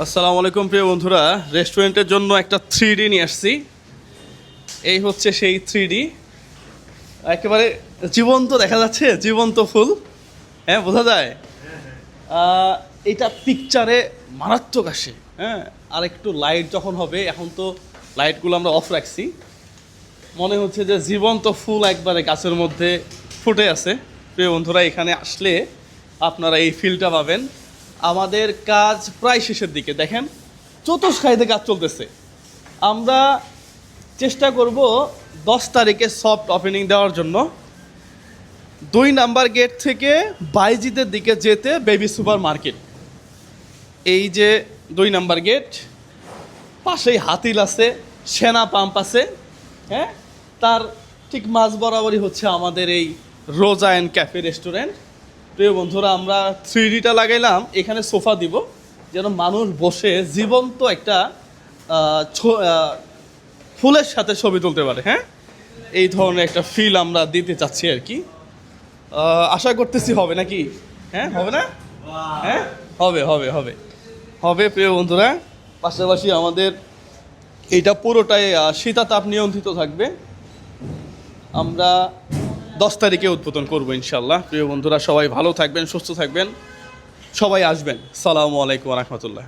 আসসালামু আলাইকুম প্রিয় বন্ধুরা, রেস্টুরেন্টের জন্য একটা 3D নিয়ে আসছি। এই হচ্ছে সেই 3D, একেবারে জীবন্ত দেখা যাচ্ছে, জীবন্ত ফুল। হ্যাঁ, বোঝা যায়। এটা পিকচারে মারাত্মক আসে। হ্যাঁ, আর একটু লাইট যখন হবে, এখন তো লাইটগুলো আমরা অফ রাখছি, মনে হচ্ছে যে জীবন্ত ফুল একবারে গাছের মধ্যে ফুটে আছে। প্রিয় বন্ধুরা, এখানে আসলে আপনারা এই ফিলটা পাবেন। আমাদের কাজ প্রায় শেষের দিকে, দেখেন চতুষ্কায়িতে কাজ চলতেছে। আমরা চেষ্টা করব 10 তারিখে সফট ওপেনিং দেওয়ার জন্য। 2 নাম্বার গেট থেকে বাইজিদের দিকে যেতে বেবি সুপার মার্কেট, এই যে 2 নাম্বার গেট, পাশেই হাতিল আছে, সেনা পাম্প আছে। হ্যাঁ, তার ঠিক মাঝ বরাবরই হচ্ছে আমাদের এই রোজা অ্যান্ড ক্যাফে রেস্টুরেন্ট। প্রিয় বন্ধুরা, আমরা 3Dটা লাগাইলাম, এখানে সোফা দিব যেন মানুষ বসে জীবন্ত একটা ফুলের সাথে ছবি তুলতে পারে। হ্যাঁ, এই ধরনের একটা ফিল আমরা দিতে চাচ্ছি আর কি। আশা করতেছি হবে নাকি? হ্যাঁ, হবে না? হ্যাঁ, হবে হবে হবে হবে প্রিয় বন্ধুরা। পাশাপাশি আমাদের এটা পুরোটাই শীতাতাপ নিয়ন্ত্রিত থাকবে। আমরা 10 তারিখে উদ্বোধন করবো ইনশাল্লাহ। প্রিয় বন্ধুরা, সবাই ভালো থাকবেন, সুস্থ থাকবেন, সবাই আসবেন। সালামু আলাইকুম রহমতুল্লাহ।